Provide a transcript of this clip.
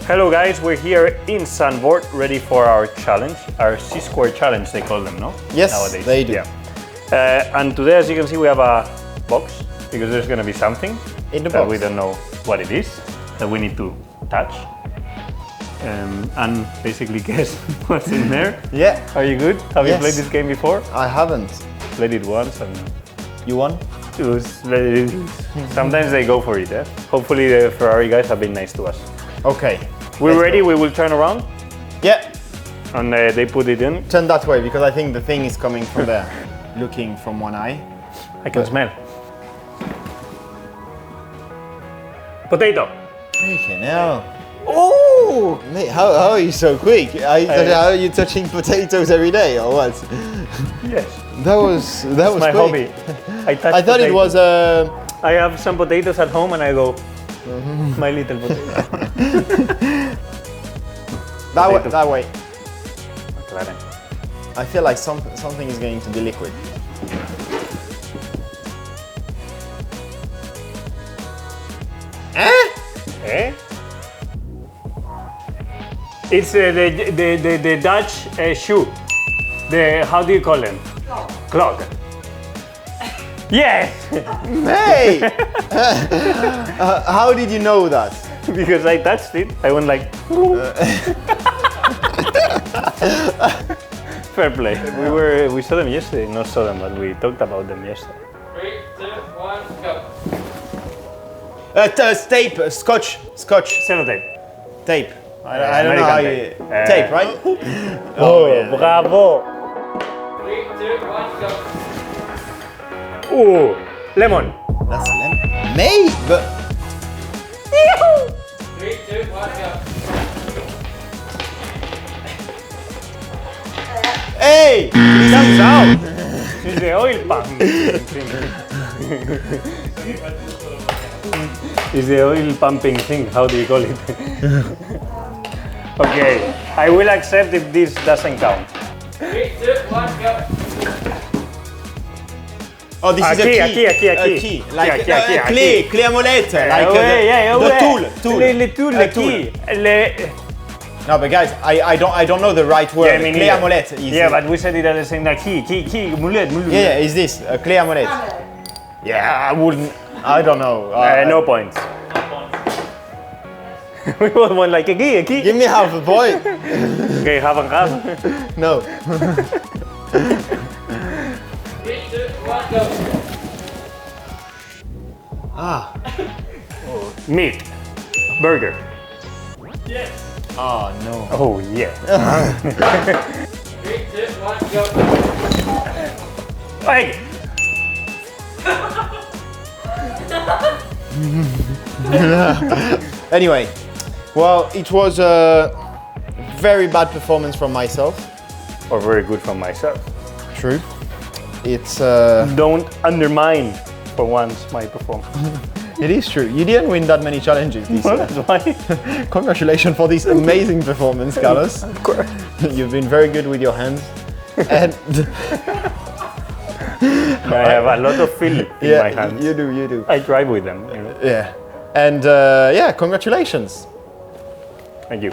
Hello guys, we're here in Zandvoort, ready for our challenge, our C-Square challenge they call them, no? Yes, nowadays. they do. Yeah. And today, as you can see, we have a box, because there's going to be something in the that box. we don't know what it is, that we need to touch. And basically guess what's in there. Yeah. Are you good? Have you played this game before? I haven't. Played it once and... You won? It was very... Sometimes they go for it, eh? Hopefully the Ferrari guys have been nice to us. Okay. We're ready, we will turn around. Yeah. And they put it in. Turn that way, because I think the thing is coming from there. Looking from one eye. I can smell. Potato. Freaking hell. Oh! Mate, how are you so quick? How are you touching potatoes every day or what? Yes. That was my quick. hobby. I thought potatoes. it was I have some potatoes at home and I go, my little potato. That way. McLaren. I feel like something is going to be liquid. Eh? It's the Dutch shoe. How do you call them? Clog. Yes! Hey! How did you know that? Because I touched it. I went like... Fair play. We saw them yesterday. Not saw them, but we talked about them yesterday. 3, 2, 1, go. Tape, scotch. Sellotape. Tape. I don't know how you... Tape. Tape, right? Oh, yeah. Bravo! 3, 2, 1, go. Oh, lemon. That's lemon. Mate, but... 3, 2, 1, go. Hey! Comes out. It's the oil pump. It's the oil pumping thing. How do you call it? Okay, I will accept if this doesn't count. 3, 2, 1, go. Oh, this is a key. Like clé à molette. Like the tool. Les tools. No, but guys, I don't know the right word. Yeah, Clé à molette. Yeah, but we said it at the same time. Key, mulette. Yeah, is this clé à molette? Yeah, I wouldn't. I don't know. No points. We both went like a key. Give me half a point. Okay, half and half. No. 3, 2, 1, go. Meat. Burger. Yes. Oh no. Oh yeah. 3, 2, 1, go. Egg. Anyway, well, it was a very bad performance from myself. Or very good from myself. True. It's Don't undermine for once my performance. it is true. You didn't win that many challenges this Well, year. that's why. Congratulations for this amazing performance, Carlos. Of course. You've been very good with your hands. And I have a lot of feel in my hands. You do. I drive with them. You know? Yeah. And yeah, congratulations. Thank you.